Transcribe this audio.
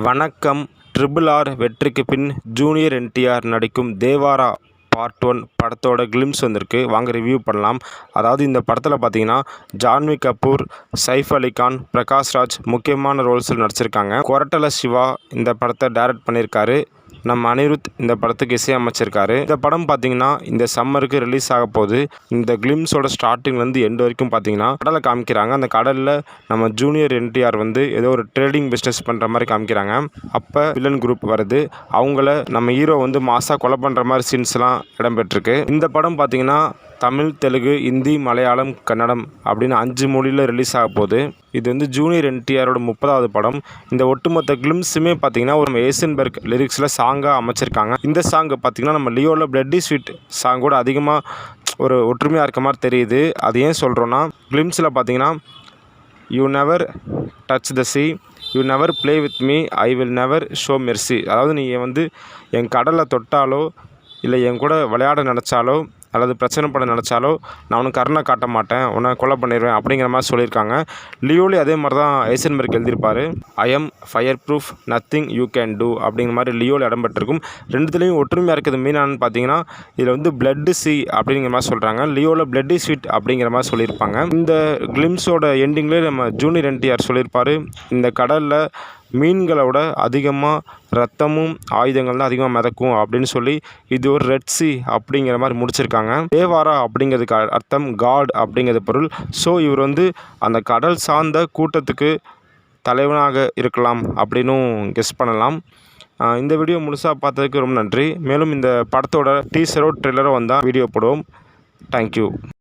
வணக்கம். Triple R வெற்றிக்கு பின் junior NTR நடிக்கும் தேவாரா பார்ட் 1 படத்தோட கிளிம்ஸ் வந்திருக்கு. வாங்க ரிவ்யூ பண்ணலாம். அதாவது இந்த படத்தில் பார்த்தீங்கன்னா ஜான்வி கபூர், சைஃப் அலி கான், பிரகாஷ் ராஜ் முக்கியமான ரோல்ஸில் நடிச்சிருக்காங்க. கொரட்டல சிவா இந்த படத்தை டைரக்ட் பண்ணியிருக்காரு. நம்ம அனிருத் இந்த படத்துக்கு இசையமைச்சிருக்காரு. இந்த படம் பார்த்தீங்கன்னா இந்த சம்மருக்கு ரிலீஸ் ஆக போகுது. இந்த கிளிம்ஸோட ஸ்டார்டிங்லேருந்து எண்டு வரைக்கும் பார்த்தீங்கன்னா கடலை காமிக்கிறாங்க. அந்த கடலில் நம்ம ஜூனியர் என்டிஆர் வந்து ஏதோ ஒரு ட்ரேடிங் பிஸ்னஸ் பண்ணுற மாதிரி காமிக்கிறாங்க. அப்போ வில்லன் குரூப் வருது. அவங்கள நம்ம ஹீரோ வந்து மாசாக கொலை பண்ணுற மாதிரி சீன்ஸ்லாம் இடம்பெற்றிருக்கு. இந்த படம் பார்த்தீங்கன்னா தமிழ், தெலுங்கு, ஹிந்தி, மலையாளம், கன்னடம் அப்படின்னு 5 மொழியில் ரிலீஸ் ஆக போகுது. இது வந்து ஜூனியர் என்டிஆரோட 30வது படம். இந்த ஒட்டுமொத்த கிளிம்ஸுமே பார்த்தீங்கன்னா ஒரு ஏசன்பர்க் லிரிக்ஸில் சாங்காக அமைச்சிருக்காங்க. இந்த சாங் பார்த்தீங்கன்னா நம்ம லியோவில் பிளட்டி ஸ்வீட் சாங் கூட அதிகமாக ஒரு ஒற்றுமையாக இருக்க மாதிரி தெரியுது. அது ஏன் சொல்கிறோன்னா, கிளிம்ஸில் பார்த்தீங்கன்னா you never touch the sea, you never play with me, I will never show mercy. அதாவது நீ வந்து என் கடலை தொட்டாலோ இல்லை என் கூட விளையாட நினச்சாலோ அல்லது பிரச்சனை பண்ண நினச்சாலோ நான் உனக்கு கருணை காட்ட மாட்டேன், உன்னை கொலை பண்ணிடுவேன் அப்படிங்கிற மாதிரி சொல்லியிருக்காங்க. லியோலி அதே மாதிரி தான் ஐசன்பர்க் எழுதியிருப்பார். I am fire proof, nothing you can do அப்படிங்கிற மாதிரி லியோவில் இடம்பெற்றிருக்கும். ரெண்டுத்துலேயும் ஒற்றுமையாக இருக்குது. மீனானு பார்த்தீங்கன்னா இதில் வந்து பிளட் சி அப்படிங்கிற மாதிரி சொல்கிறாங்க. லியோவில் பிளட்டி ஸ்வீட் அப்படிங்கிற மாதிரி சொல்லியிருப்பாங்க. இந்த கிளிம்ஸோட எண்டிங்லேயே நம்ம ஜூனியர் என்டிஆர் சொல்லியிருப்பார், இந்த கடலில் மீன்களோட அதிகமாக ரத்தமும் ஆயுதங்கள் தான் அதிகமாக மிதக்கும் அப்படின்னு சொல்லி இது ஒரு ரெட் சி அப்படிங்கிற மாதிரி முடிச்சிருக்காங்க. தேவாரா அப்படிங்கிறதுக்கு அர்த்தம் காட் அப்படிங்கிறது பொருள். ஸோ இவர் வந்து அந்த கடல் சார்ந்த கூட்டத்துக்கு தலைவனாக இருக்கலாம் அப்படின்னும் கெஸ் பண்ணலாம். இந்த வீடியோ முழுசாக பார்த்ததுக்கு ரொம்ப நன்றி. மேலும் இந்த படத்தோட டீசரோ ட்ரெய்லரோ வந்தால் வீடியோ போடுவோம். தேங்க்யூ.